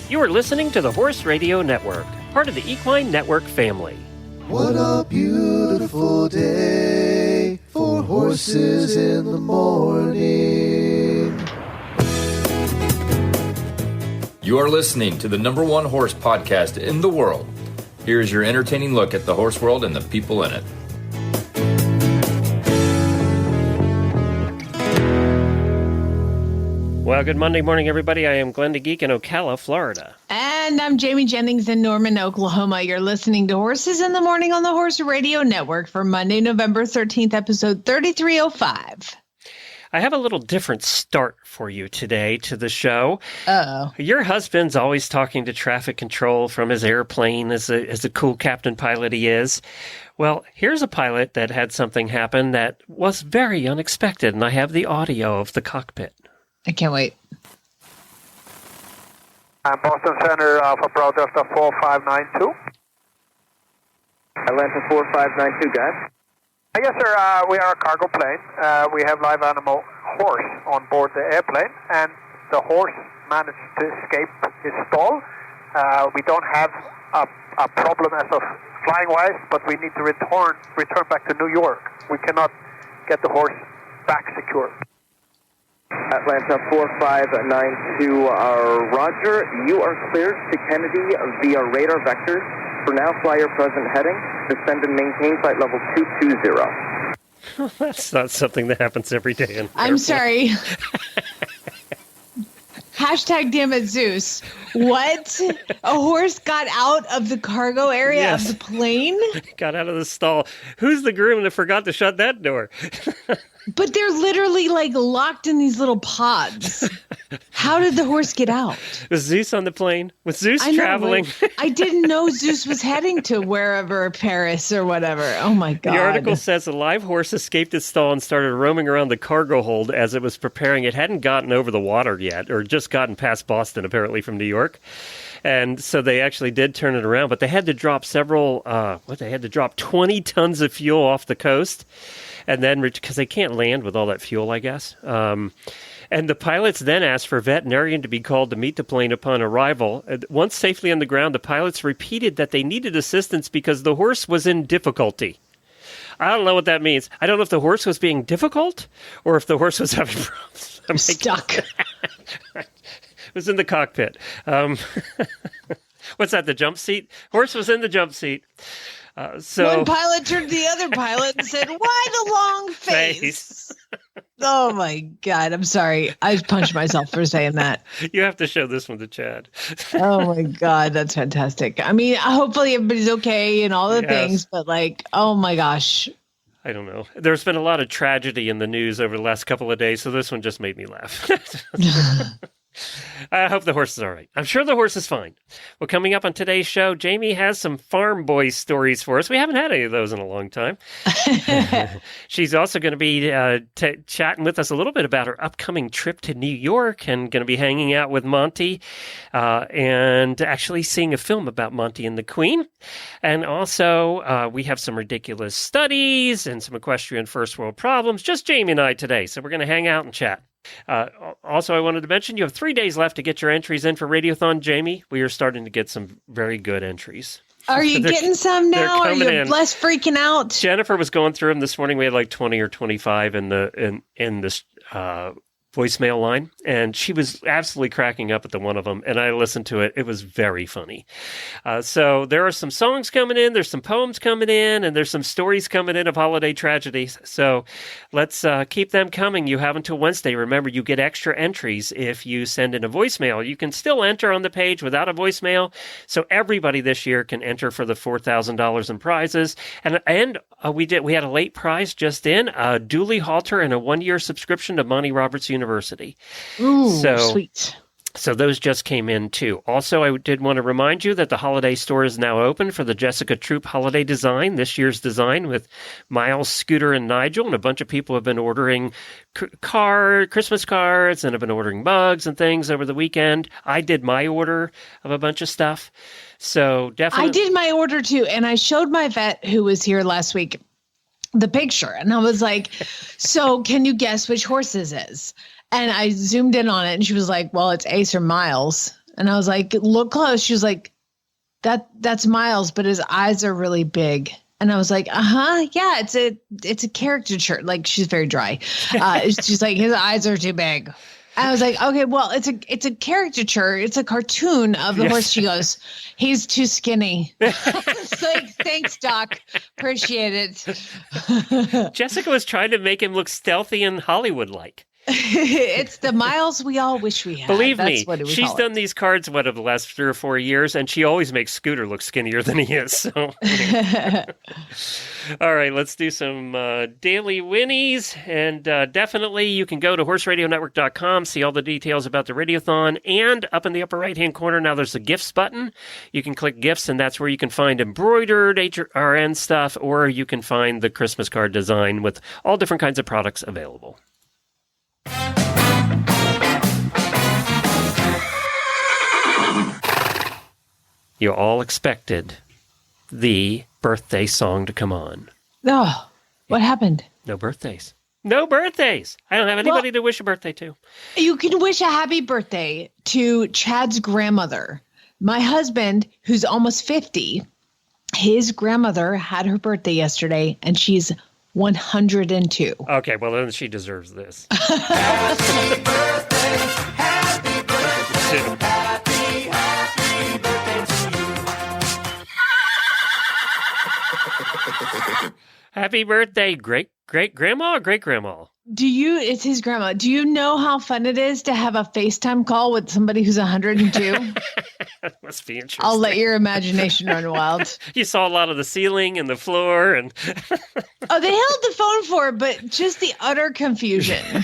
You are listening to the Horse Radio Network, part of the Equine Network family. What a beautiful day for horses in the morning. You are listening to the #1 horse podcast in the world. Here is your entertaining look at the horse world and the people in it. Well, good Monday morning, everybody. I am Glenn the Geek in Ocala, Florida. And I'm Jamie Jennings in Norman, Oklahoma. You're listening to Horses in the Morning on the Horse Radio Network for Monday, November 13th, episode 3305. I have a little different start for you today to the show. Uh-oh. Your husband's always talking to traffic control from his airplane as a cool captain pilot he is. Well, here's a pilot that had something happen that was very unexpected, and I have the audio of the cockpit. I can't wait. Boston Center Alpha Bravo Delta 4592. Atlanta 4592, guys. Yes, sir. We are a cargo plane. We have live animal horse on board the airplane, and the horse managed to escape his stall. We don't have a problem as of flying-wise, but we need to return back to New York. We cannot get the horse back secure. Atlanta 4592, Roger. You are cleared to Kennedy via radar vectors. For now, fly your present heading. Descend and maintain flight level 220. That's not something that happens every day. I'm sorry. Hashtag damn it, Zeus. What? A horse got out of the cargo area of the plane? Got out of the stall. Who's the groom that forgot to shut that door? But they're literally like locked in these little pods. How did the horse get out? Was Zeus on the plane? Was Zeus traveling? I didn't know Zeus was heading to wherever, Paris or whatever. Oh my God. The article says a live horse escaped its stall and started roaming around the cargo hold as it was preparing. It hadn't gotten over the water yet, or just gotten past Boston, apparently, from New York. And so they actually did turn it around, but they had to drop they had to drop 20 tons of fuel off the coast. And then, because they can't land with all that fuel, I guess. And the pilots then asked for a veterinarian to be called to meet the plane upon arrival. Once safely on the ground, the pilots repeated that they needed assistance because the horse was in difficulty. I don't know what that means. I don't know if the horse was being difficult or if the horse was having problems. I'm stuck. It was in the cockpit. What's that, the jump seat? Horse was in the jump seat. So one pilot turned to the other pilot and said, "Why the long face?" Oh my God. I'm sorry. I punched myself for saying that. You have to show this one to Chad. Oh my God. That's fantastic. I mean, hopefully everybody's okay and all the things, but like, oh my gosh. I don't know. There's been a lot of tragedy in the news over the last couple of days, so this one just made me laugh. I hope the horse is all right. I'm sure the horse is fine. Well, coming up on today's show, Jamie has some farm boy stories for us. We haven't had any of those in a long time. She's also going to be chatting with us a little bit about her upcoming trip to New York and going to be hanging out with Monty and actually seeing a film about Monty and the Queen. And also, we have some ridiculous studies and some Equestrian First World problems. Just Jamie and I today. So we're going to hang out and chat. Also, I wanted to mention you have 3 days left to get your entries in for Radiothon, Jamie. We are starting to get some very good entries. Are you getting some now? Are you less freaking out? Jennifer was going through them this morning. We had like 20 or 25 in this voicemail line, and she was absolutely cracking up at the one of them, and I listened to it. It was very funny. So there are some songs coming in, there's some poems coming in, and there's some stories coming in of holiday tragedies. So let's keep them coming. You have until Wednesday. Remember, you get extra entries if you send in a voicemail. You can still enter on the page without a voicemail, so everybody this year can enter for the $4,000 in prizes. And we had a late prize just in, a dually halter and a 1-year subscription to Monty Roberts University. Ooh, sweet. So those just came in too. Also, I did want to remind you that the holiday store is now open for the Jessica Troop holiday design, this year's design with Miles, Scooter, and Nigel. And a bunch of people have been ordering Christmas cards and have been ordering mugs and things over the weekend. I did my order of a bunch of stuff. So definitely. I did my order too. And I showed my vet who was here last week the picture. And I was like, so can you guess which horse this is? And I zoomed in on it and she was like, well, it's Ace or Miles. And I was like, look close. She was like, that's Miles, but his eyes are really big. And I was like, yeah, it's a caricature. Like, she's very dry. She's like, his eyes are too big. I was like, okay, well, it's a caricature. It's a cartoon of the horse. She goes, he's too skinny. It's like, thanks, Doc. Appreciate it. Jessica was trying to make him look stealthy and Hollywood-like. It's the Miles we all wish we had. Believe That's me, what we she's call done it. these cards, over the last 3 or 4 years, and she always makes Scooter look skinnier than he is. So, all right, let's do some daily Whinnies. And definitely you can go to horseradionetwork.com, see all the details about the Radiothon. And up in the upper right-hand corner, now there's a gifts button. You can click gifts, and that's where you can find embroidered HRN stuff, or you can find the Christmas card design with all different kinds of products available. You all expected the birthday song to come on. Oh, what happened? No birthdays. No birthdays. I don't have anybody to wish a birthday to. You can wish a happy birthday to Chad's grandmother. My husband, who's almost 50, his grandmother had her birthday yesterday, and she's 102. Okay, well, then she deserves this. Happy birthday, happy birthday, happy birthday to you. Happy birthday, great-grandma or great-grandma? It's his grandma. Do you know how fun it is to have a FaceTime call with somebody who's 102? That must be interesting. I'll let your imagination run wild. You saw a lot of the ceiling and the floor and... Oh, they held the phone for her, but just the utter confusion.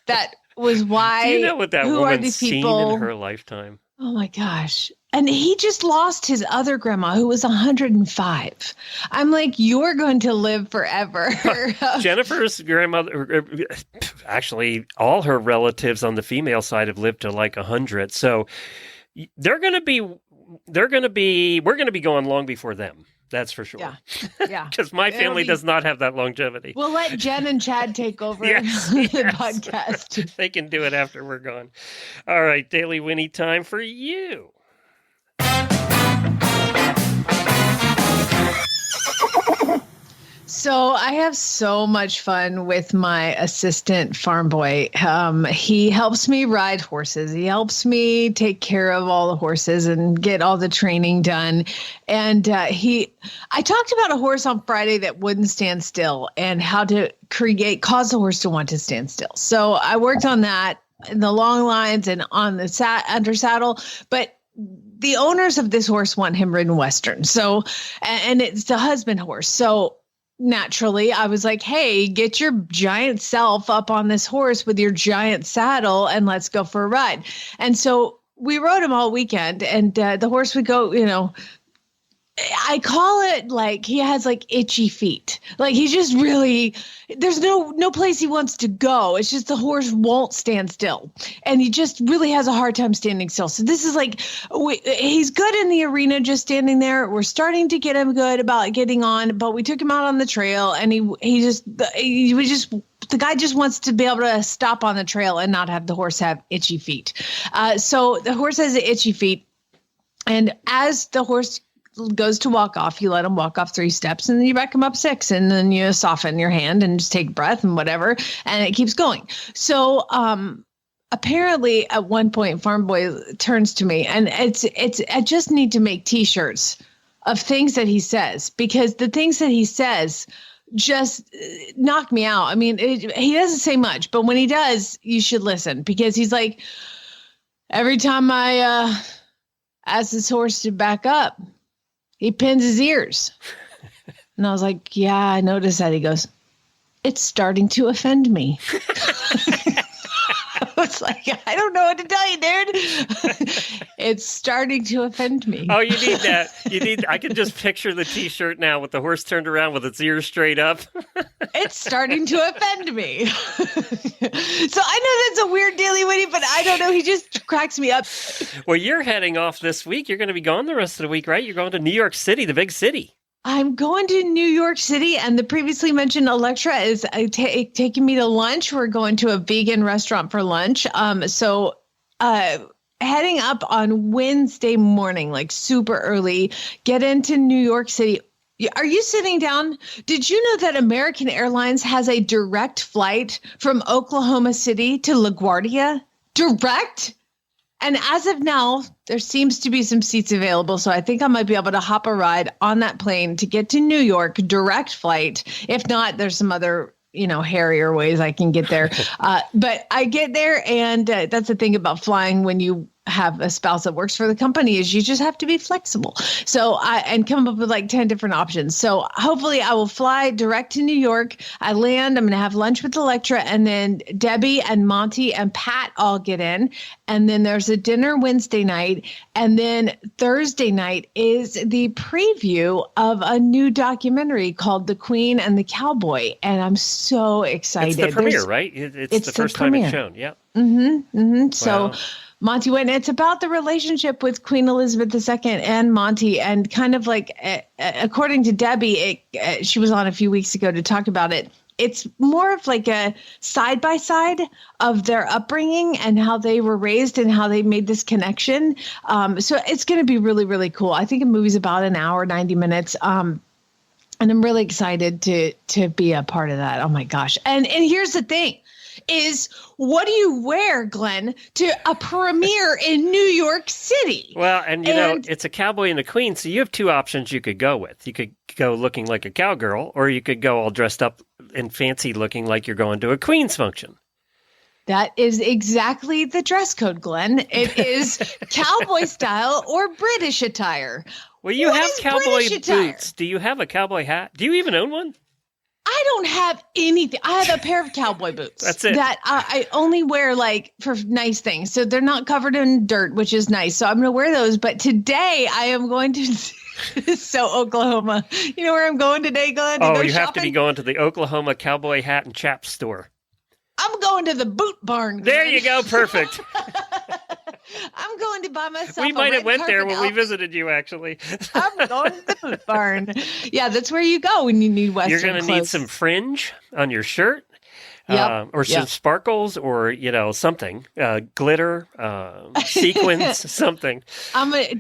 That was why. Do you know what that who are woman's these seen people? in her lifetime? Oh my gosh. And he just lost his other grandma who was 105. I'm like, you're going to live forever. Jennifer's grandmother, actually, all her relatives on the female side have lived to like 100. So we're going to be going long before them. That's for sure. Yeah. Because my family does not have that longevity. We'll let Jen and Chad take over the podcast. They can do it after we're gone. All right, Daily Winnie time for you. So I have so much fun with my assistant farm boy. He helps me ride horses. He helps me take care of all the horses and get all the training done. And I talked about a horse on Friday that wouldn't stand still and how to cause the horse to want to stand still. So I worked on that in the long lines and on the under saddle, but the owners of this horse want him ridden Western. So, and it's the husband horse. So naturally, I was like, hey, get your giant self up on this horse with your giant saddle and let's go for a ride. And so we rode him all weekend, and the horse would go, I call it like he has like itchy feet. Like he's just really, there's no place he wants to go. It's just the horse won't stand still. And he just really has a hard time standing still. So this is like, he's good in the arena, just standing there. We're starting to get him good about getting on, but we took him out on the trail, and the guy just wants to be able to stop on the trail and not have the horse have itchy feet. So the horse has itchy feet. And as the horse goes to walk off, you let him walk off 3 steps, and then you back him up 6, and then you soften your hand and just take breath and whatever, and it keeps going. So apparently at one point, Farm Boy turns to me, and I just need to make T-shirts of things that he says, because the things that he says just knock me out. I mean, he doesn't say much, but when he does, you should listen, because he's like, every time I ask this horse to back up, he pins his ears. And I was like, yeah, I noticed that. He goes, it's starting to offend me. I was like, I don't know what to tell you, dude. It's starting to offend me. Oh, you need that. I can just picture the T-shirt now with the horse turned around with its ears straight up. It's starting to offend me. So I know that's a weird daily Winnie, but I don't know. He just cracks me up. Well, you're heading off this week. You're going to be gone the rest of the week, right? You're going to New York City, the big city. I'm going to New York City, and the previously mentioned Electra is taking me to lunch. We're going to a vegan restaurant for lunch. So heading up on Wednesday morning, like super early, get into New York City. Are you sitting down? Did you know that American Airlines has a direct flight from Oklahoma City to LaGuardia? Direct? And as of now, there seems to be some seats available. So I think I might be able to hop a ride on that plane to get to New York, direct flight. If not, there's some other, hairier ways I can get there. But I get there. And that's the thing about flying when you have a spouse that works for the company is you just have to be flexible. So and come up with like 10 different options. So hopefully I will fly direct to New York. I land, I'm going to have lunch with Electra, and then Debbie and Monty and Pat all get in. And then there's a dinner Wednesday night. And then Thursday night is the preview of a new documentary called The Queen and the Cowboy. And I'm so excited. It's the premiere, right? It's the first time it's shown. Yeah. Wow. So Monty went. It's about the relationship with Queen Elizabeth II and Monty, and kind of like, according to Debbie, she was on a few weeks ago to talk about it. It's more of like a side by side of their upbringing and how they were raised and how they made this connection. So it's going to be really, really cool. I think the movie's about an hour, 90 minutes. And I'm really excited to be a part of that. Oh my gosh. And here's the thing is, what do you wear, Glenn, to a premiere in New York City? Well, and you know, it's a cowboy and a queen, so you have two options you could go with. You could go looking like a cowgirl, or you could go all dressed up and fancy looking like you're going to a queen's function. That is exactly the dress code, Glenn. It is cowboy style or British attire. Well, you have cowboy boots. Do you have a cowboy hat? Do you even own one? I don't have anything. I have a pair of cowboy boots. That's it. That I only wear like for nice things. So they're not covered in dirt, which is nice. So I'm going to wear those. But today I am going to... So Oklahoma. You know where I'm going today, Glenn? Oh, you have to be going to the Oklahoma Cowboy Hat and Chaps store. I'm going to the boot barn, Glenn. There you go. Perfect. I'm going to buy myself We might have went there when we outfit. visited you, actually. I'm going to the boot barn. Yeah, that's where you go when you need Western You're going to need clothes. some fringe on your shirt. Yep. Or some sparkles, or something, glitter, sequins, something.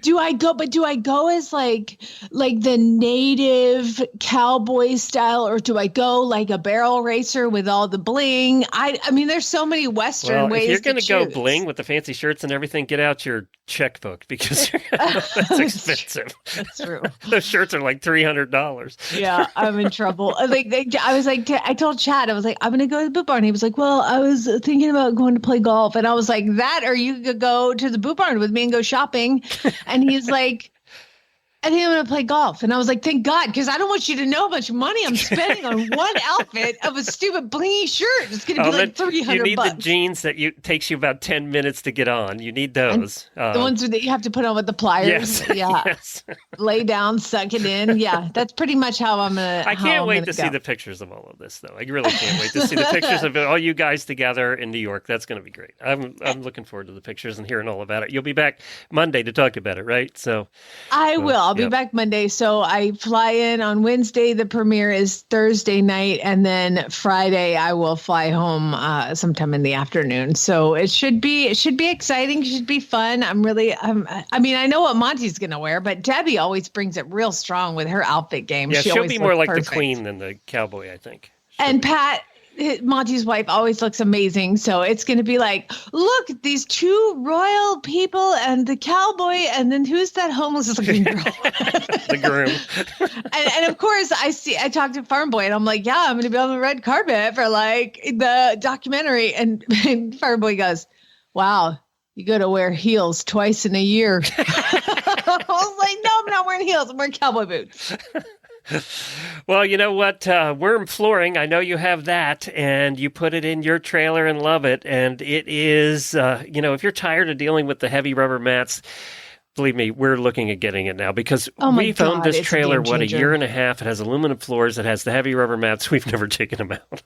Do I go as like the native cowboy style, or do I go like a barrel racer with all the bling? I mean, there's so many Western ways. If you're going to go choose. bling with the fancy shirts and everything, get out your checkbook, because that's expensive. That's true. Those shirts are like $300. Yeah, I'm in trouble. I told Chad, I was like, I'm going to go to the boot barn. He was like, well, I was thinking about going to play golf. And I was like, that, or you could go to the boot barn with me and go shopping. And he's like, I think I'm going to play golf. And I was like, thank God, because I don't want you to know how much money I'm spending on one outfit of a stupid blingy shirt. It's going to be like $300. You need the jeans that takes you about 10 minutes to get on. You need those. The ones that you have to put on with the pliers. Yes. Yeah. Yes. Lay down, suck it in. Yeah. That's pretty much how I'm going to. I can't wait to see the pictures of all of this, though. I really can't wait to see the pictures of all you guys together in New York. That's going to be great. I'm looking forward to the pictures and hearing all about it. You'll be back Monday to talk about it, right? I will. I'll be back Monday. So I fly in on Wednesday. The premiere is Thursday night. And then Friday, I will fly home sometime in the afternoon. So it should be exciting. It should be fun. I mean, I know what Monty's going to wear, but Debbie always brings it real strong with her outfit game. Yeah, she'll be more like perfect. the queen than the cowboy, I think. And Pat, Monty's wife, always looks amazing. So it's going to be like, look, these two royal people and the cowboy, and then who's that homeless looking girl? The groom. and of course, I talked to Farm Boy, and I'm like, yeah, I'm going to be on the red carpet for like the documentary. And Farm Boy goes, wow, you got to wear heels twice in a year. I was like, no, I'm not wearing heels. I'm wearing cowboy boots. Well, you know what? WERM flooring, I know you have that, and you put it in your trailer and love it. And it is, if you're tired of dealing with the heavy rubber mats, believe me, we're looking at getting it now because Oh my we've owned God, this it's a trailer, game a changer. year and a half. It has aluminum floors. It has the heavy rubber mats. We've never taken them out.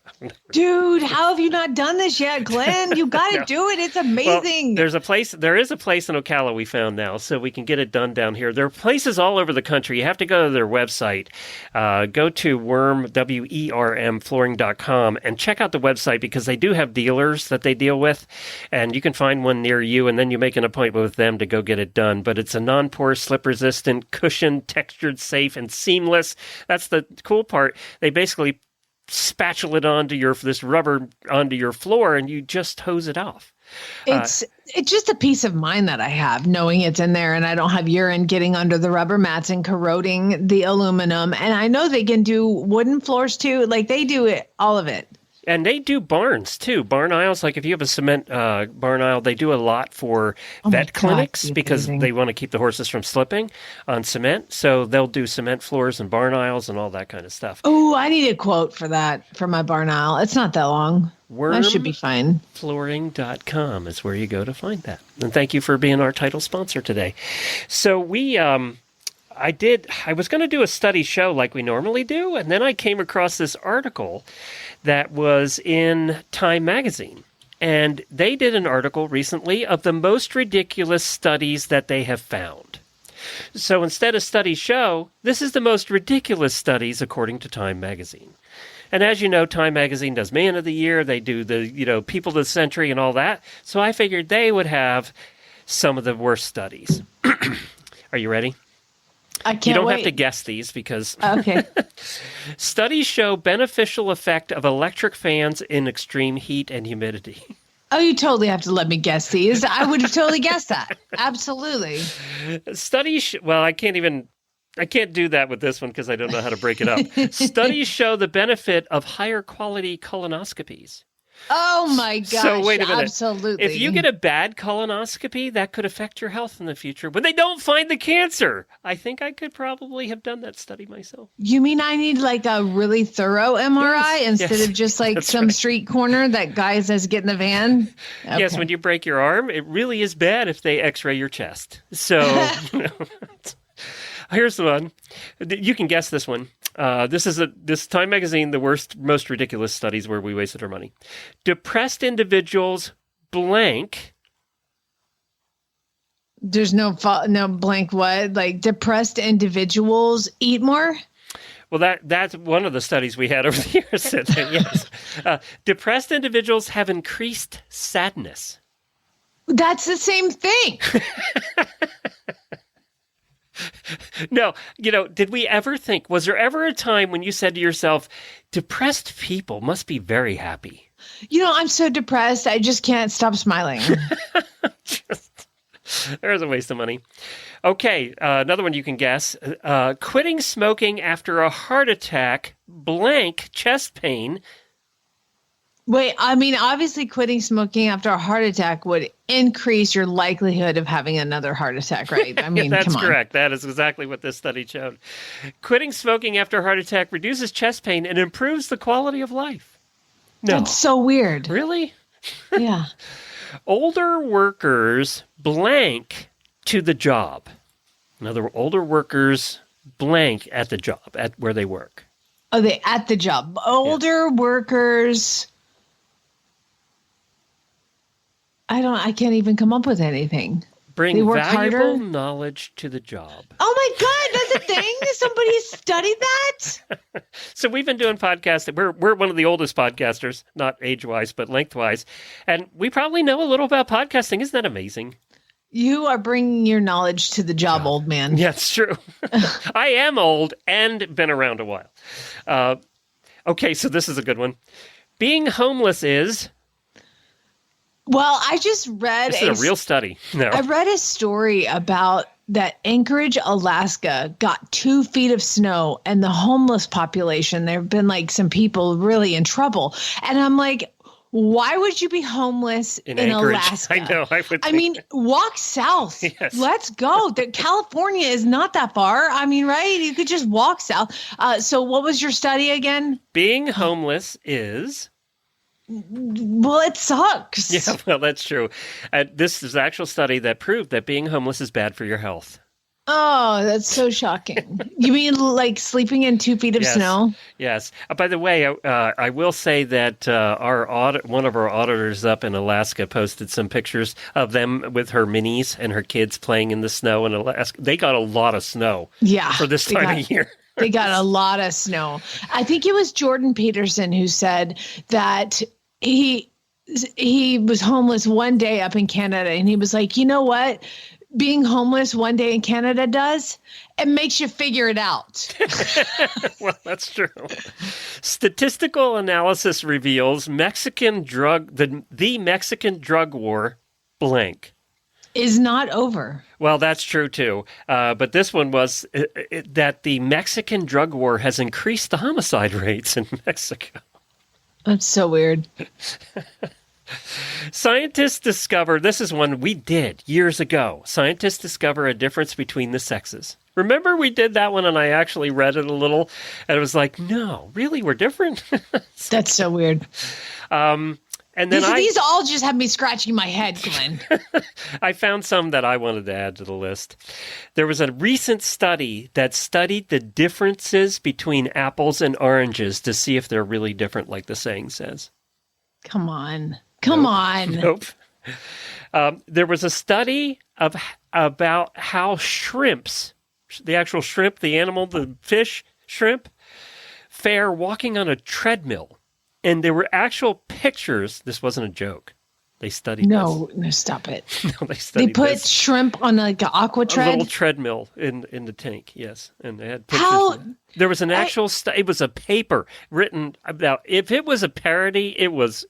Dude, how have you not done this yet, Glenn? You got to No. do it. It's Well, amazing. there is a place in Ocala we found now, so we can get it done down here. There are places all over the country. You have to go to their website. Go to WERM, WERM flooring.com and check out the website because they do have dealers that they deal with, and you can find one near you, and then you make an appointment with them to go get it done. But it's a non-porous, slip-resistant, cushioned, textured, safe, and seamless. That's the cool part. They basically spatula it onto this rubber onto your floor, and you just hose it off. It's just a peace of mind that I have knowing it's in there and I don't have urine getting under the rubber mats and corroding the aluminum. And I know they can do wooden floors too. Like they do it, all of it. And they do barns, too. Barn aisles, like if you have a cement barn aisle, they do a lot for vet clinics because they want to keep the horses from slipping on cement. So they'll do cement floors and barn aisles and all that kind of stuff. Oh, I need a quote for that for my barn aisle. It's not that long. I should be fine. WormFlooring.com is where you go to find that. And thank you for being our title sponsor today. So I was going to do a study show like we normally do, and then I came across this article that was in Time magazine. And they did an article recently of the most ridiculous studies that they have found. So instead of study show, this is the most ridiculous studies according to Time magazine. And as you know, Time magazine does Man of the Year. They do the, People of the Century and all that. So I figured they would have some of the worst studies. Are you ready? I can't You don't wait. have to guess these because Okay. studies show beneficial effect of electric fans in extreme heat and humidity. Oh, you totally have to let me guess these. I would have totally guessed that. Absolutely. Well, I can't do that with this one because I don't know how to break it up. Studies show the benefit of higher quality colonoscopies. Oh my gosh. So wait a minute. Absolutely. If you get a bad colonoscopy, that could affect your health in the future when they don't find the cancer. I think I could probably have done that study myself. You mean I need like a really thorough MRI instead yes, of just like that's some right. street corner that guy says get in the van? Okay. Yes, when you break your arm, it really is bad if they x-ray your chest. So here's the one. You can guess this one. This Time magazine, the most ridiculous studies where we wasted our money. Depressed individuals blank. There's no blank what? Like depressed individuals eat more? Well, that's one of the studies we had over the years. Said that, yes. Depressed individuals have increased sadness. That's the same thing. No, did we ever think, was there ever a time when you said to yourself, depressed people must be very happy? I'm so depressed. I just can't stop smiling. There's a waste of money. Okay, another one you can guess. Quitting smoking after a heart attack, blank chest pain. Wait, I mean, obviously quitting smoking after a heart attack would increase your likelihood of having another heart attack, right? I mean, That's come on. correct. That is exactly what this study showed. Quitting smoking after a heart attack reduces chest pain and improves the quality of life. No. That's so weird. Really? Yeah. Older workers blank to the job. In other words, older workers blank at the job, at where they work. Oh, they at the job. Older workers. I can't even come up with anything. They Bring work valuable harder? knowledge to the job. Oh my God, that's a thing? Somebody studied that? So we've been doing podcasts. We're one of the oldest podcasters, not age-wise, but lengthwise. And we probably know a little about podcasting. Isn't that amazing? You are bringing your knowledge to the job, old man. Yeah, it's true. I am old and been around a while. Okay, so this is a good one. Being homeless is... Well, I just read This is a real study. No. I read a story about that Anchorage, Alaska got 2 feet of snow and the homeless population, there have been like some people really in trouble. And I'm like, why would you be homeless in Anchorage? Alaska? I know. I mean, walk south. Yes. Let's go. California is not that far. I mean, right? You could just walk south. So what was your study again? Being homeless is... Well, it sucks. Yeah, well, that's true. This is an actual study that proved that being homeless is bad for your health. Oh, that's so shocking. You mean like sleeping in 2 feet of Yes. snow? Yes. By the way, I will say that one of our auditors up in Alaska posted some pictures of them with her minis and her kids playing in the snow in Alaska. They got a lot of snow for this time of year. They got a lot of snow. I think it was Jordan Peterson who said that he was homeless one day up in Canada, and he was like, you know what? Being homeless one day in Canada does, it makes you figure it out. Well, that's true. Statistical analysis reveals the Mexican drug war blank Is not over. Well, that's true too. But this one was that the Mexican drug war has increased the homicide rates in Mexico. That's so weird. Scientists discover, this is one we did years ago. Scientists discover a difference between the sexes. Remember we did that one and I actually read it a little and it was like, no, really, we're different? That's so weird. And then these all just have me scratching my head, Glenn. I found some that I wanted to add to the list. There was a recent study that studied the differences between apples and oranges to see if they're really different, like the saying says. Come on. Come on. Nope. There was a study about how shrimps, the actual shrimp, the animal, the fish, shrimp, fare walking on a treadmill. And there were actual pictures. This wasn't a joke. They studied No, stop it. this. No, they studied They put this. shrimp on like an aqua A little tread. treadmill in the tank, yes. And they had pictures. How? There was an actual it was a paper written about, if it was a parody, it was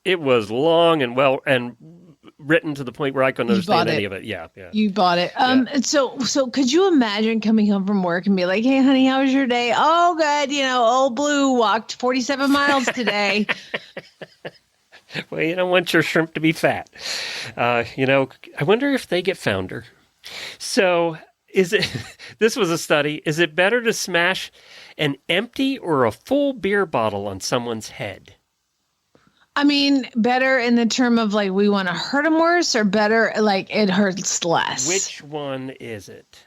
long and well and written to the point where I couldn't understand any of it. Yeah. You bought it. So could you imagine coming home from work and be like, "Hey, honey, how was your day?" "Oh, good. Old Blue walked 47 miles today." Well, you don't want your shrimp to be fat. I wonder if they get founder. So this was a study. Is it better to smash an empty or a full beer bottle on someone's head? I mean, better in the term of like we want to hurt them worse, or better like it hurts less? Which one is it?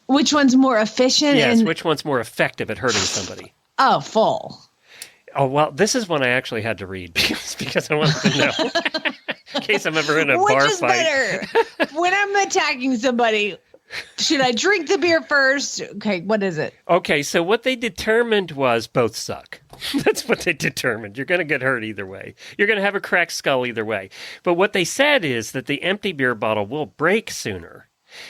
Which one's more efficient? Yes, which one's more effective at hurting somebody? Oh, full. Oh, well, this is one I actually had to read because I wanted to know. In case I'm ever in a Which bar is fight. better? When I'm attacking somebody, should I drink the beer first? Okay, what is it? Okay, so what they determined was both suck. That's what they determined. You're going to get hurt either way. You're going to have a cracked skull either way. But what they said is that the empty beer bottle will break sooner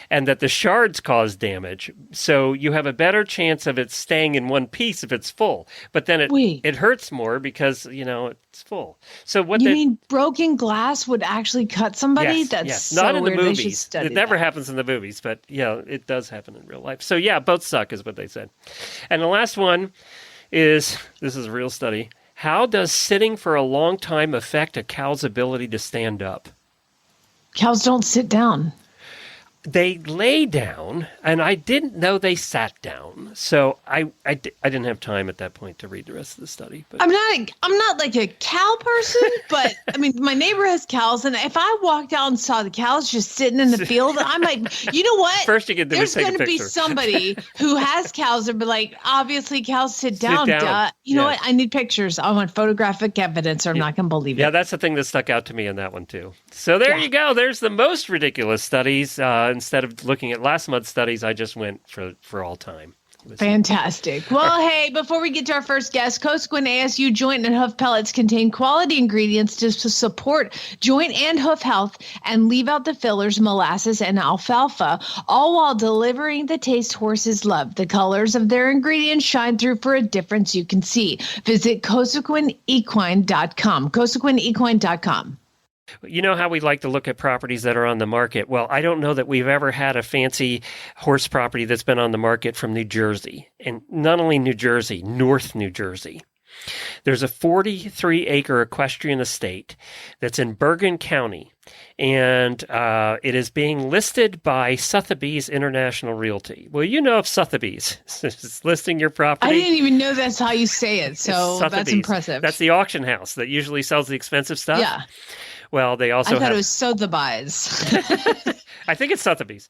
and that the shards cause damage. So you have a better chance of it staying in one piece if it's full. But then it hurts more because, it's full. So what you mean broken glass would actually cut somebody? Yes, That's yes. so Not in weird. the They should movies. study It never that. happens in the movies, but it does happen in real life. So both suck is what they said. And the last one is, this is a real study. How does sitting for a long time affect a cow's ability to stand up? Cows don't sit down. They lay down, and I didn't know they sat down. So I didn't have time at that point to read the rest of the study. But I'm not like a cow person, but I mean, my neighbor has cows, and if I walked out and saw the cows just sitting in the field, I'm like, you know what? First you can do is There's take a going to be picture. somebody who has cows and be like, obviously cows sit down. down. Duh. You know Yes. what? I need pictures. I want photographic evidence, or I'm not going to believe yeah, it. that's the thing that stuck out to me in that one, too. So there you go. There's the most ridiculous studies. Instead of looking at last month's studies, I just went for all time. Fantastic. Well, hey, before we get to our first guest, Cosequin ASU joint and hoof pellets contain quality ingredients to support joint and hoof health and leave out the fillers, molasses, and alfalfa, all while delivering the taste horses love. The colors of their ingredients shine through for a difference you can see. Visit CosequinEquine.com. CosequinEquine.com. You know how we like to look at properties that are on the market? Well, I don't know that we've ever had a fancy horse property that's been on the market from New Jersey. And not only New Jersey, North New Jersey. There's a 43-acre equestrian estate that's in Bergen County, and it is being listed by Sotheby's International Realty. Well, you know, if Sotheby's is listing your property. I didn't even know that's how you say it, so that's impressive. That's the auction house that usually sells the expensive stuff. Yeah. Well, they also I thought it was Sotheby's. I think it's Sotheby's.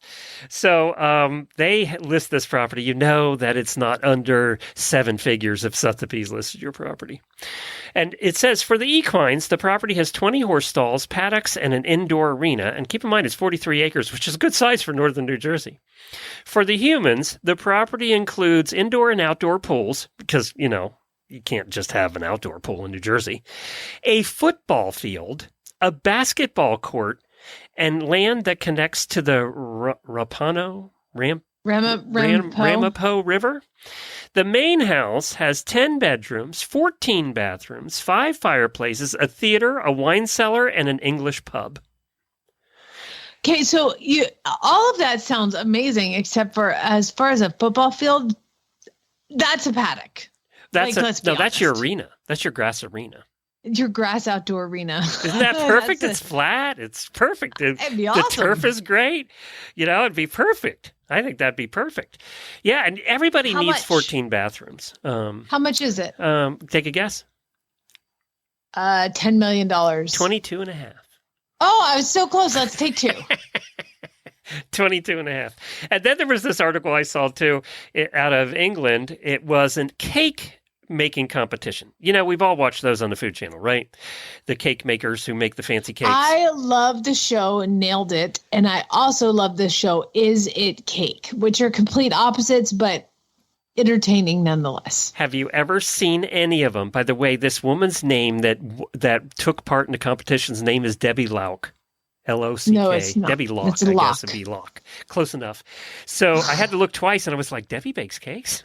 So they list this property. You know that it's not under 7 figures if Sotheby's listed your property. And it says, for the equines, the property has 20 horse stalls, paddocks, and an indoor arena. And keep in mind, it's 43 acres, which is a good size for northern New Jersey. For the humans, the property includes indoor and outdoor pools, because, you know, you can't just have an outdoor pool in New Jersey, a football field, a basketball court, and land that connects to the Ramapo River. The main house has 10 bedrooms, 14 bathrooms, 5 fireplaces, a theater, a wine cellar, and an English pub. Okay, so all of that sounds amazing, except for as far as a football field, that's a paddock. That's your arena. That's your grass arena. Your grass outdoor arena. Isn't that perfect? It's flat. It's perfect. It'd be awesome. The turf is great. You know, it'd be perfect. I think that'd be perfect. Yeah, and everybody needs 14 bathrooms. How much is it? Take a guess. $10 million. 22 and a half. Oh, I was so close. Let's take 2. 22 and a half. And then there was this article I saw too out of England. It was a cake making competition. You know, we've all watched those on the Food Channel, right? The cake makers who make the fancy cakes. I love the show Nailed It, and I also love the show Is It Cake, which are complete opposites, but entertaining nonetheless. Have you ever seen any of them? By the way, this woman's name that took part in the competition's name is Debbie Lauck. L-O-C-K. No, it's not. Debbie Lauck, It's I Locke. guess it'd be Lauck. Close enough. So I had to look twice, and I was like, Debbie bakes cakes?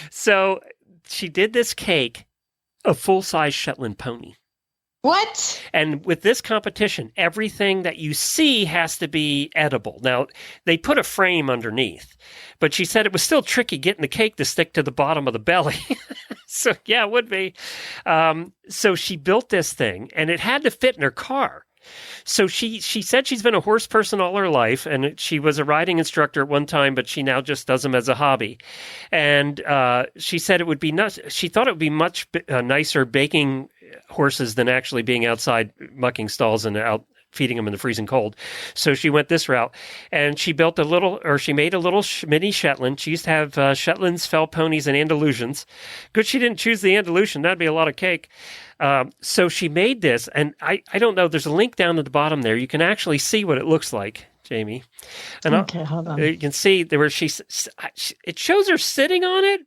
So she did this cake, a full-size Shetland pony. What? And with this competition, everything that you see has to be edible. Now, they put a frame underneath, but she said it was still tricky getting the cake to stick to the bottom of the belly. So, yeah, it would be. So she built this thing, and it had to fit in her car. So she said she's been a horse person all her life, and she was a riding instructor at one time, but she now just does them as a hobby. And she said it would be nuts. She thought it would be much nicer baking horses than actually being outside mucking stalls and out feeding them in the freezing cold. So she went this route, and she made a little mini Shetland. She used to have Shetlands, fell ponies, and Andalusians. Good she didn't choose the Andalusian. That'd be a lot of cake. So she made this, and I don't know. There's a link down at the bottom there. You can actually see what it looks like, Jamie. And okay, hold on. You can see where it shows her sitting on it.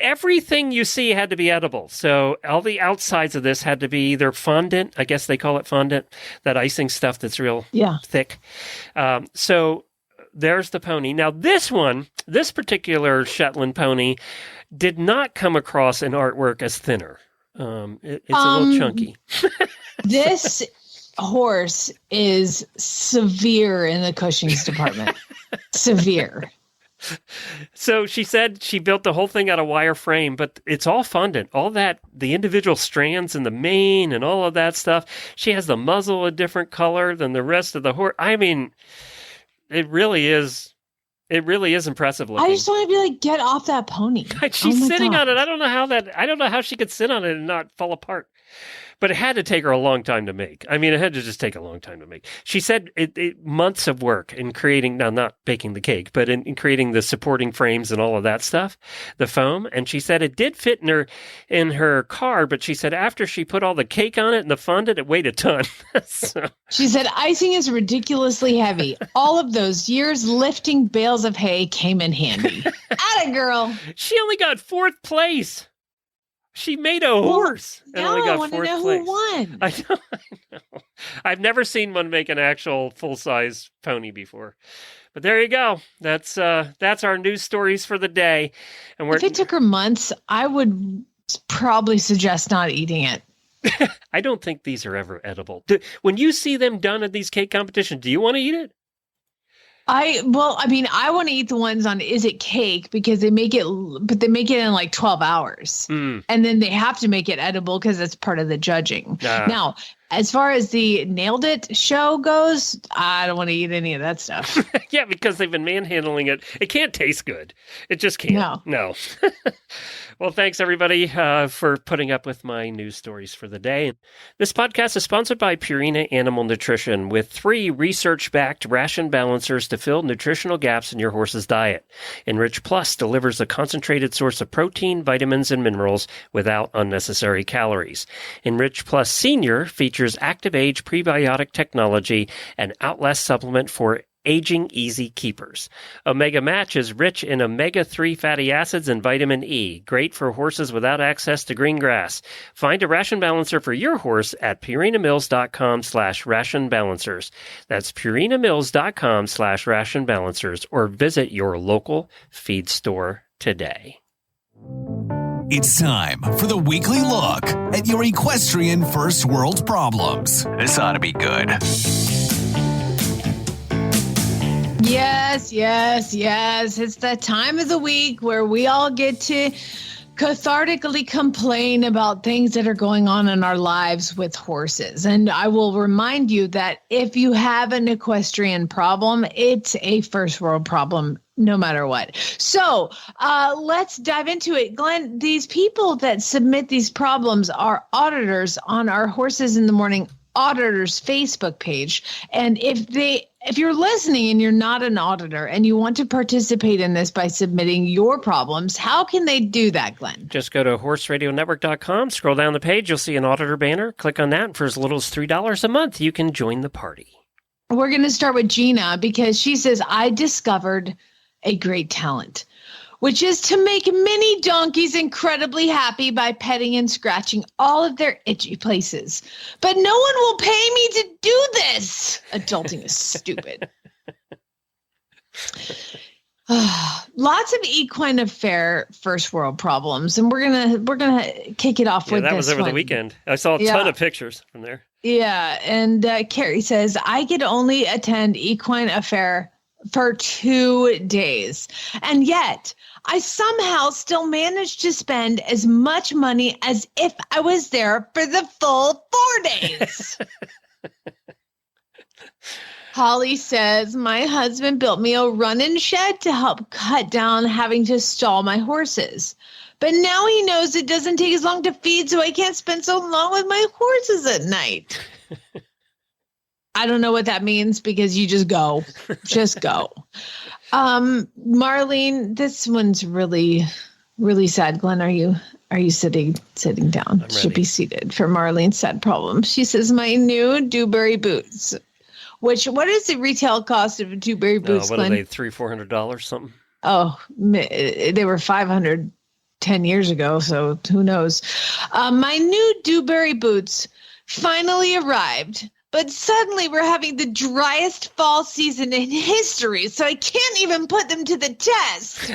Everything you see had to be edible. So all the outsides of this had to be either fondant. I guess they call it fondant, that icing stuff that's real thick. So there's the pony. Now this particular Shetland pony did not come across in artwork as thinner. It's a little chunky. This horse is severe in the Cushing's department. Severe. So she said she built the whole thing out of wire frame, but it's all fondant. All that, the individual strands and the mane and all of that stuff. She has the muzzle a different color than the rest of the horse. I mean, it really is impressive looking. I just want to be like, get off that pony. She's sitting on it. I don't know how she could sit on it and not fall apart. But it had to take her a long time to make. I mean, it had to just take a long time to make. She said it months of work in creating, now not baking the cake, but in creating the supporting frames and all of that stuff, the foam. And she said it did fit in her car, but she said after she put all the cake on it and the fondant, it weighed a ton. So. She said icing is ridiculously heavy. All of those years lifting bales of hay came in handy. Atta girl. She only got 4th place. She made a horse and only got 4th place. Who won. I know. I've never seen one make an actual full-size pony before. But there you go. That's our news stories for the day. And if it took her months, I would probably suggest not eating it. I don't think these are ever edible. When you see them done at these cake competitions, do you want to eat it? I want to eat the ones on Is It Cake because they make it in like 12 hours. And then they have to make it edible because it's part of the judging. Now, as far as the Nailed It show goes, I don't want to eat any of that stuff. Yeah, because they've been manhandling it. It can't taste good. It just can't. No. Well, thanks, everybody, for putting up with my news stories for the day. This podcast is sponsored by Purina Animal Nutrition, with 3 research-backed ration balancers to fill nutritional gaps in your horse's diet. Enrich Plus delivers a concentrated source of protein, vitamins, and minerals without unnecessary calories. Enrich Plus Senior features Active Age prebiotic technology and Outlast supplement for aging easy keepers. Omega Match is rich in omega-3 fatty acids and vitamin E, great for horses without access to green grass. Find a ration balancer for your horse at purinamills.com/ration balancers. That's purinamills.com/ration balancers, or visit your local feed store today. It's time for the weekly look at your Equestrian First World problems. This ought to be good. Yes. It's that time of the week where we all get to cathartically complain about things that are going on in our lives with horses. And I will remind you that if you have an equestrian problem, it's a first world problem, no matter what. So let's dive into it. Glenn, these people that submit these problems are auditors on our Horses in the Morning Auditors Facebook page. And if you're listening and you're not an auditor and you want to participate in this by submitting your problems, how can they do that, Glenn? Just go to horseradionetwork.com, scroll down the page, you'll see an auditor banner. Click on that, and for as little as $3 a month, you can join the party. We're going to start with Gina because she says, I discovered a great talent, which is to make many donkeys incredibly happy by petting and scratching all of their itchy places. But no one will pay me to do this. Adulting is stupid. Lots of equine affair first world problems, and we're gonna kick it off with this. That was over one. the weekend. I saw a ton of pictures from there. Yeah, and Carrie says I could only attend equine affair for 2 days, and yet I somehow still managed to spend as much money as if I was there for the full 4 days. Holly says, my husband built me a run-in shed to help cut down having to stall my horses. But now he knows it doesn't take as long to feed, so I can't spend so long with my horses at night. I don't know what that means because you just go. Just go. Marlene, this one's really, really sad. Glenn, are you sitting down? Should be seated for Marlene's sad problem. She says, my new Dewberry boots. What is the retail cost of Dewberry boots, what Glenn? are they, $300-$400 something? Oh, they were $500 10 years ago, so who knows? My new Dewberry boots finally arrived. But suddenly we're having the driest fall season in history, so I can't even put them to the test.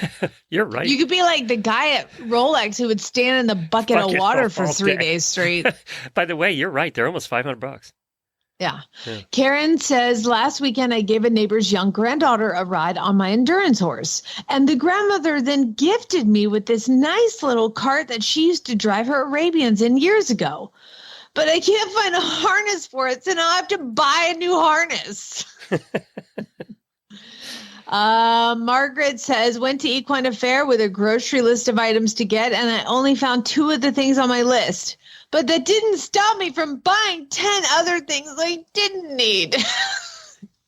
You're right. You could be like the guy at Rolex who would stand in the bucket of water for 3 days straight. By the way, you're right. They're almost $500. Yeah. Karen says, last weekend I gave a neighbor's young granddaughter a ride on my endurance horse. And the grandmother then gifted me with this nice little cart that she used to drive her Arabians in years ago. But I can't find a harness for it, so now I have to buy a new harness. Margaret says, went to Equine Affair with a grocery list of items to get, and I only found 2 of the things on my list. But that didn't stop me from buying 10 other things I didn't need.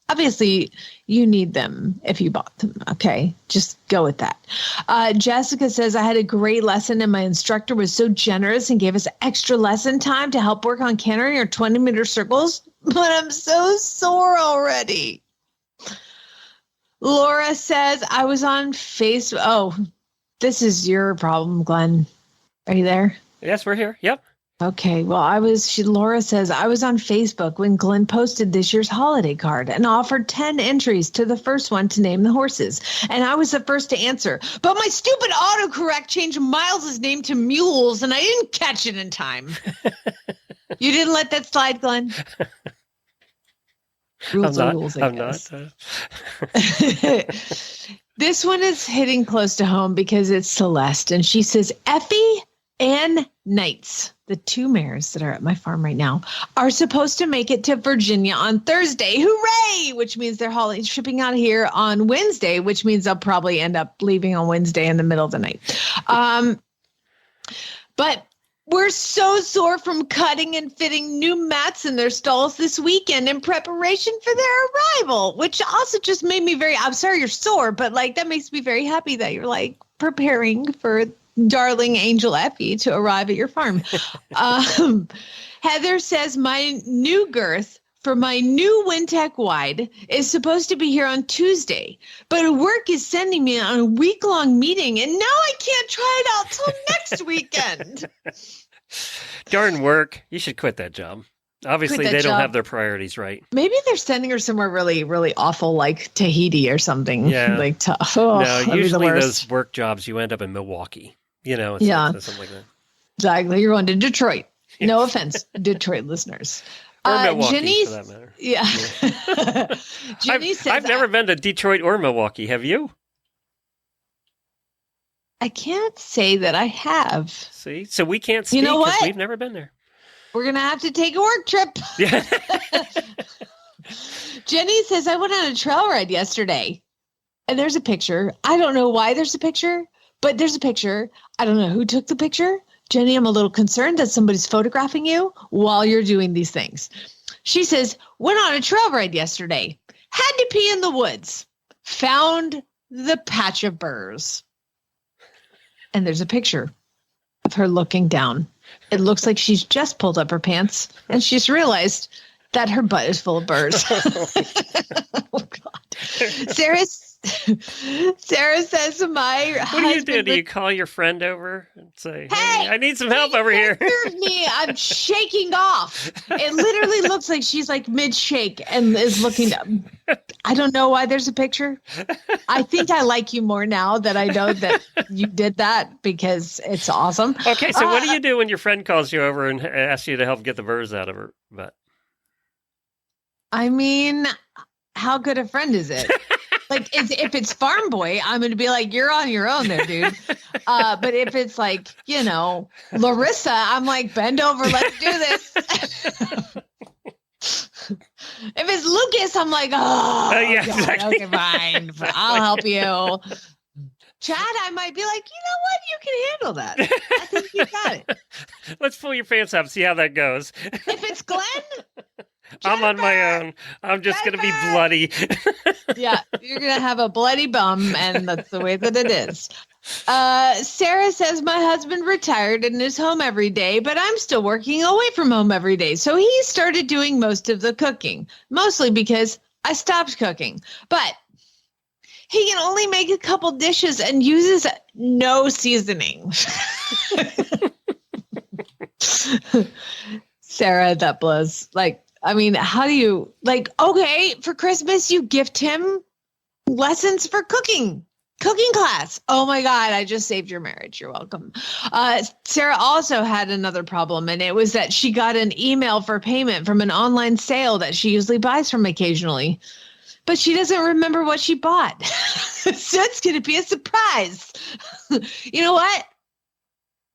Obviously, you need them if you bought them. Okay, just go with that. Jessica says, I had a great lesson and my instructor was so generous and gave us extra lesson time to help work on cantering or 20-meter circles, but I'm so sore already. Laura says, I was on Facebook. Oh, this is your problem, Glenn. Are you there? Yes, we're here. Yep. Okay, well, Laura says, I was on Facebook when Glenn posted this year's holiday card and offered 10 entries to the first one to name the horses. And I was the first to answer. But my stupid autocorrect changed Miles's name to Mules, and I didn't catch it in time. You didn't let that slide, Glenn? Rules are rules, I guess. This one is hitting close to home because it's Celeste, and she says, Effie and Knights, the two mares that are at my farm right now, are supposed to make it to Virginia on Thursday. Hooray! Which means they're shipping out here on Wednesday, which means they'll probably end up leaving on Wednesday in the middle of the night. But we're so sore from cutting and fitting new mats in their stalls this weekend in preparation for their arrival, which also just made me I'm sorry you're sore, but like that makes me very happy that you're like preparing for darling Angel Effie to arrive at your farm. Heather says my new girth for my new Wintec wide is supposed to be here on Tuesday, but work is sending me on a week-long meeting, and now I can't try it out till next weekend. Darn work. You should quit that job. Obviously, they don't have their priorities right. Maybe they're sending her somewhere really, really awful, like Tahiti or something. Yeah. Like, no, usually those work jobs, you end up in Milwaukee. It's like something like that. Exactly. You're going to Detroit. No offense, Detroit listeners. Or Milwaukee, Jenny, for that matter. Yeah. Jenny says, I've never been to Detroit or Milwaukee. Have you? I can't say that I have. See? So we can't speak because we've never been there. We're going to have to take a work trip. Yeah. Jenny says, I went on a trail ride yesterday. And there's a picture. I don't know why there's a picture, but there's a picture. I don't know who took the picture. Jenny, I'm a little concerned that somebody's photographing you while you're doing these things. She says, went on a trail ride yesterday. Had to pee in the woods. Found the patch of burrs. And there's a picture of her looking down. It looks like she's just pulled up her pants and she's realized that her butt is full of burrs. Oh, God. Sarah says my What do you do? Do you call your friend over and say, hey I need some help over here? Me, I'm shaking off. It literally looks like she's like mid-shake and is looking up. I don't know why there's a picture. I think I like you more now that I know that you did that because it's awesome. Okay, so what do you do when your friend calls you over and asks you to help get the burrs out of her butt? I mean, how good a friend is it? Like, if it's Farm Boy, I'm going to be like, you're on your own there, dude. But if it's like, Larissa, I'm like, bend over, let's do this. If it's Lucas, I'm like, yeah, God, exactly. Okay, fine. I'll help you. Chad, I might be like, you can handle that. I think you got it. Let's pull your pants up, see how that goes. If it's Glenn, I'm on my own. I'm just going to be bloody. Yeah, you're going to have a bloody bum, and that's the way that it is. Sarah says, my husband retired and is home every day, but I'm still working away from home every day. So he started doing most of the cooking, mostly because I stopped cooking. But he can only make a couple dishes and uses no seasoning. Sarah, that blows. How do you okay, for Christmas, you gift him lessons for cooking class. Oh my God, I just saved your marriage. You're welcome. Sarah also had another problem, and it was that she got an email for payment from an online sale that she usually buys from occasionally, but she doesn't remember what she bought. So it's going to be a surprise. You know what?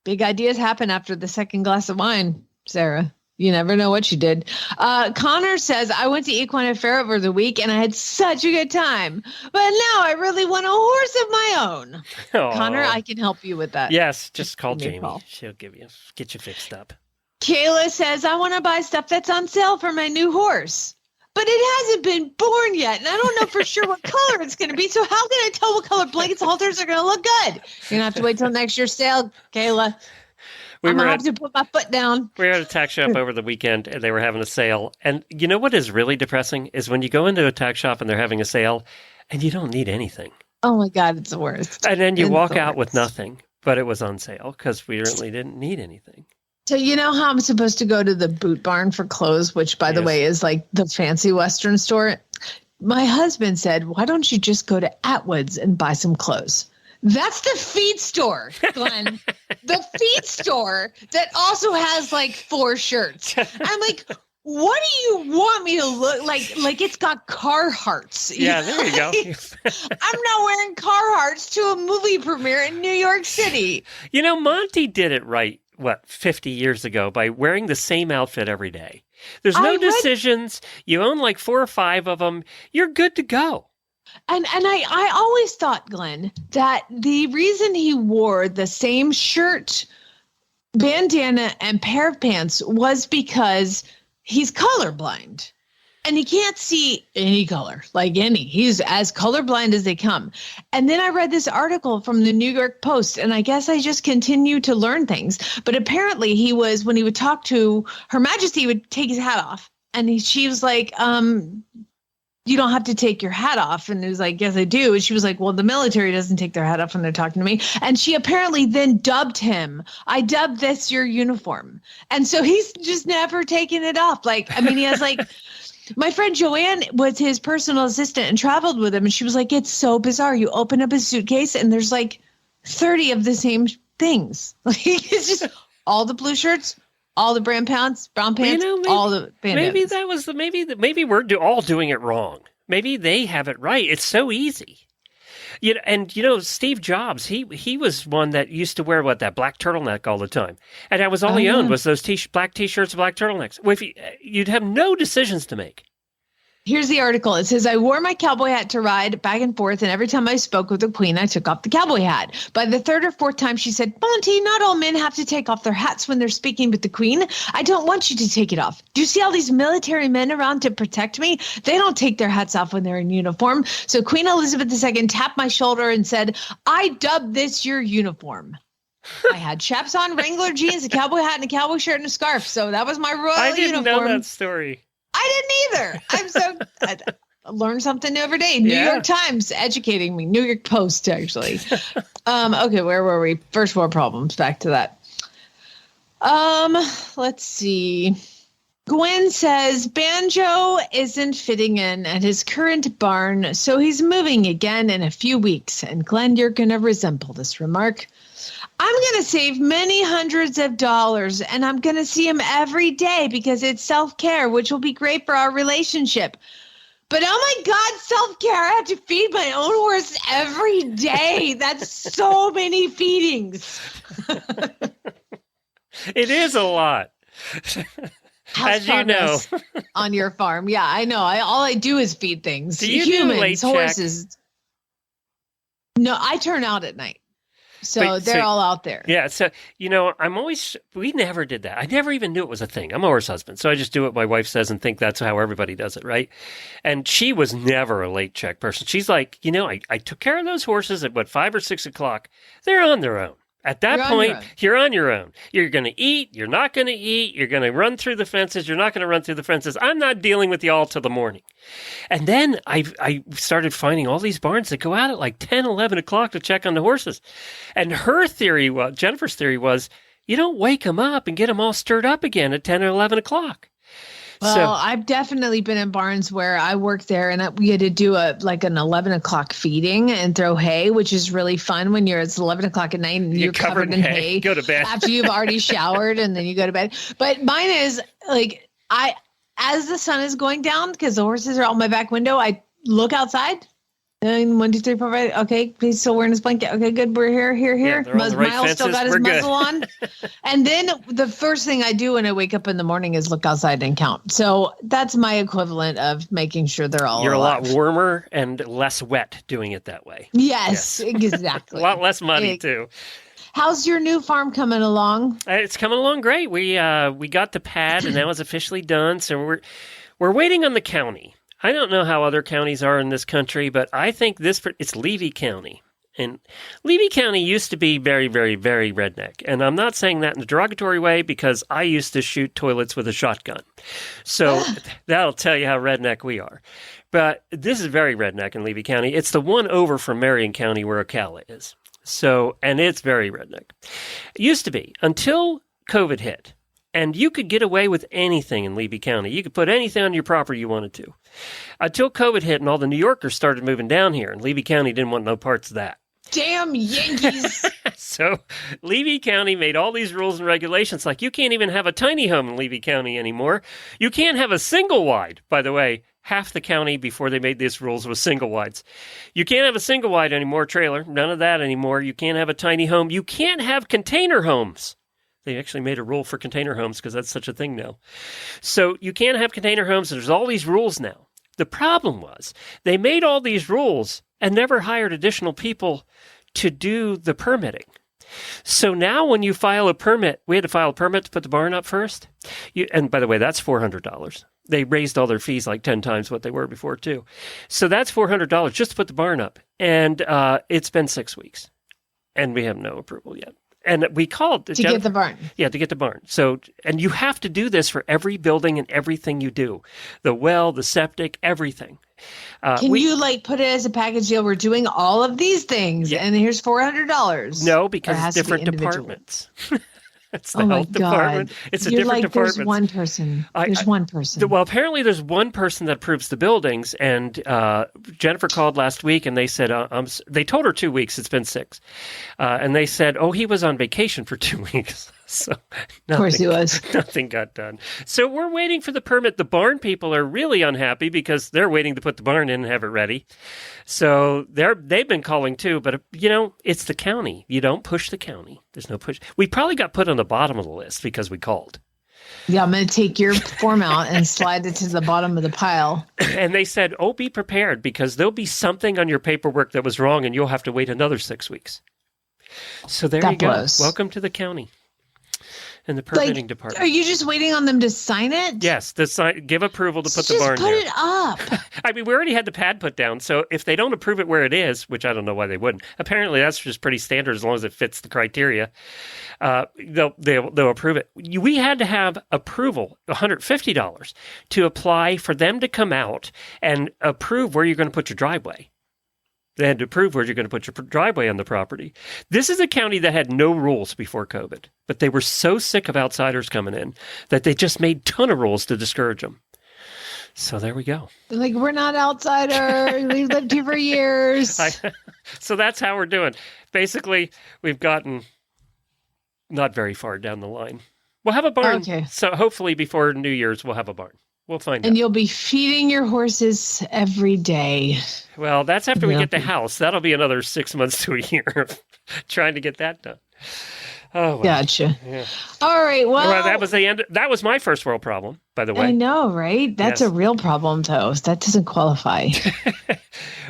Big ideas happen after the second glass of wine, Sarah. You never know what she did. Connor says, I went to Equine Fair over the week and I had such a good time. But now I really want a horse of my own. Aww. Connor, I can help you with that. Yes, just call Jamie. Call. She'll get you fixed up. Kayla says, I want to buy stuff that's on sale for my new horse. But it hasn't been born yet, and I don't know for sure what color it's going to be. So how can I tell what color blankets halters are going to look good? You're going to have to wait till next year's sale, Kayla. I'm going to have to put my foot down. We were at a tack shop over the weekend, and they were having a sale. And you know what is really depressing is when you go into a tack shop and they're having a sale, and you don't need anything. Oh, my God, it's the worst. And then you walk out with nothing, but it was on sale because we really didn't need anything. So you know how I'm supposed to go to the Boot Barn for clothes, which, by the way, is like the fancy Western store? My husband said, why don't you just go to Atwood's and buy some clothes? That's the feed store, Glenn. The feed store that also has like 4 shirts. I'm like, what do you want me to look like? Like it's got Carhartts. Yeah, there you go. I'm not wearing Carhartts to a movie premiere in New York City. You know, Monty did it right, 50 years ago by wearing the same outfit every day. There's no decisions. You own like 4 or 5 of them. You're good to go. And I always thought, Glenn, that the reason he wore the same shirt, bandana, and pair of pants was because he's colorblind. And he can't see any color, he's as colorblind as they come. And then I read this article from the New York Post, and I guess I just continue to learn things. But apparently when he would talk to Her Majesty, he would take his hat off. And she was like, you don't have to take your hat off. And he was like, yes, I do. And she was like, well, the military doesn't take their hat off when they're talking to me. And she apparently then dubbed him. I dubbed this your uniform. And so he's just never taken it off. He has my friend Joanne was his personal assistant and traveled with him. And she was like, it's so bizarre. You open up his suitcase and there's 30 of the same things. It's just all the blue shirts, all the brown pants, all the bandanas. Maybe we're all doing it wrong. Maybe they have it right. It's so easy. Steve Jobs, he was one that used to wear that black turtleneck all the time. And that was all he owned was those black T-shirts, black turtlenecks. Well, you'd have no decisions to make. Here's the article. It says, I wore my cowboy hat to ride back and forth, and every time I spoke with the Queen, I took off the cowboy hat. By the 3rd or 4th time, she said, Monty, not all men have to take off their hats when they're speaking with the Queen. I don't want you to take it off. Do you see all these military men around to protect me? They don't take their hats off when they're in uniform. So Queen Elizabeth II tapped my shoulder and said, I dubbed this your uniform. I had chaps on, Wrangler jeans, a cowboy hat, and a cowboy shirt and a scarf. So that was my royal uniform. I didn't know that story. I didn't either. I learn something new every day. New York Times educating me. New York Post, actually. Okay, where were we? First world problems. Back to that. Let's see. Gwen says Banjo isn't fitting in at his current barn, so he's moving again in a few weeks. And Glenn, you're going to resemble this remark. I'm going to save many hundreds of dollars, and I'm going to see him every day because it's self-care, which will be great for our relationship. But oh my God, self-care, I have to feed my own horse every day. That's so many feedings. It is a lot. As you know. On your farm. Yeah, I know. All I do is feed things. Do you Humans, do late horses. check? No, I turn out at night. So they're all out there. Yeah. So, we never did that. I never even knew it was a thing. I'm a horse husband. So I just do what my wife says and think that's how everybody does it. Right. And she was never a late check person. She's like, I took care of those horses at 5 or 6 o'clock. They're on their own. At that point, you're on your own. You're going to eat. You're not going to eat. You're going to run through the fences. You're not going to run through the fences. I'm not dealing with you all till the morning. And then I started finding all these barns that go out at 10, 11 o'clock to check on the horses. And Jennifer's theory was, you don't wake them up and get them all stirred up again at 10 or 11 o'clock. Well, I've definitely been in barns where I worked there and we had to do an 11 o'clock feeding and throw hay, which is really fun when it's 11 o'clock at night and you're covered in hay. Go to bed. After you've already showered and then you go to bed. But mine is as the sun is going down, because the horses are out my back window, I look outside. And 1, 2, 3, 4, 5. Okay, he's still wearing his blanket. Okay, good. We're here. Yeah, Miles still got his muzzle on. And then the first thing I do when I wake up in the morning is look outside and count. So that's my equivalent of making sure they're all. You're alive. A lot warmer and less wet doing it that way. Yes. Exactly. A lot less money too. How's your new farm coming along? It's coming along great. We got the pad and that was officially done. So we're waiting on the county. I don't know how other counties are in this country, but I think it's Levy County. And Levy County used to be very, very, very redneck. And I'm not saying that in a derogatory way because I used to shoot toilets with a shotgun. So that'll tell you how redneck we are. But this is very redneck in Levy County. It's the one over from Marion County where Ocala is. And it's very redneck. It used to be until COVID hit. And you could get away with anything in Levy County. You could put anything on your property you wanted to. Until COVID hit and all the New Yorkers started moving down here. And Levy County didn't want no parts of that. Damn Yankees. So Levy County made all these rules and regulations, like you can't even have a tiny home in Levy County anymore. You can't have a single wide. By the way, half the county before they made these rules was single wides. You can't have a single wide anymore, trailer. None of that anymore. You can't have a tiny home. You can't have container homes. They actually made a rule for container homes because that's such a thing now. So you can't have container homes. There's all these rules now. The problem was they made all these rules and never hired additional people to do the permitting. So now when you file a permit, we had to file a permit to put the barn up first. And by the way, that's $400. They raised all their fees like 10 times what they were before too. So that's $400 just to put the barn up. And it's been 6 weeks and we have no approval yet. And we called to get the barn. Yeah, to get the barn. So, and you have to do this for every building and everything you do. The well, the septic, everything. Can you like put it as a package deal? We're doing all of these things, and here's $400. No, because it's different departments. It's the health department. It's a You're different like, department. There's one person. There's one person. Well, apparently there's one person that approves the buildings, and Jennifer called last week, and they said they told her 2 weeks. It's been 6, and they said, "Oh, he was on vacation for 2 weeks." So of course he was. Nothing got done. So we're waiting for the permit. The barn people are really unhappy because they're waiting to put the barn in and have it ready. So they've been calling too, but it's the county. You don't push the county. There's no push. We probably got put on the bottom of the list because we called. Yeah, I'm going to take your form out and slide it to the bottom of the pile. And they said, "Oh, be prepared because there'll be something on your paperwork that was wrong, and you'll have to wait another 6 weeks." So there you go. Welcome to the county. In the permitting department. Are you just waiting on them to sign it? Yes, give approval to put the barn there. Just put it up. I mean, we already had the pad put down, so if they don't approve it where it is, which I don't know why they wouldn't. Apparently, that's just pretty standard as long as it fits the criteria. They'll approve it. We had to have approval, $150, to apply for them to come out and approve where you're going to put your driveway. They had to approve where you're going to put your driveway on the property. This is a county that had no rules before COVID, but they were so sick of outsiders coming in that they just made a ton of rules to discourage them. So there we go. They're like, we're not outsiders. We've lived here for years. So that's how we're doing. Basically, we've gotten not very far down the line. We'll have a barn. Okay. So hopefully before New Year's, we'll have a barn. We'll find out. And you'll be feeding your horses every day. Well, that's after we get the house. That'll be another 6 months to a year of trying to get that done. Oh, well. Gotcha. Yeah. All right. Well, that was the end. That was my first world problem, by the way. I know, right? That's a real problem, though. That doesn't qualify.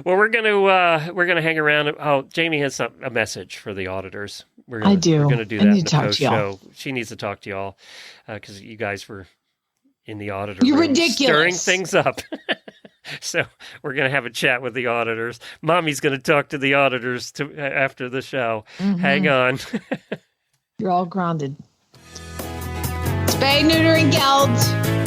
Well, we're gonna hang around. Oh, Jamie has a message for the auditors. I do. We're gonna do that I in need the to talk post to y'all. show. She needs to talk to y'all because you guys were in the auditor You're room ridiculous. stirring things up. So we're going to have a chat with the auditors. Mommy's going to talk to the auditors after the show. Mm-hmm. Hang on. You're all grounded. Spay, neuter, and geld.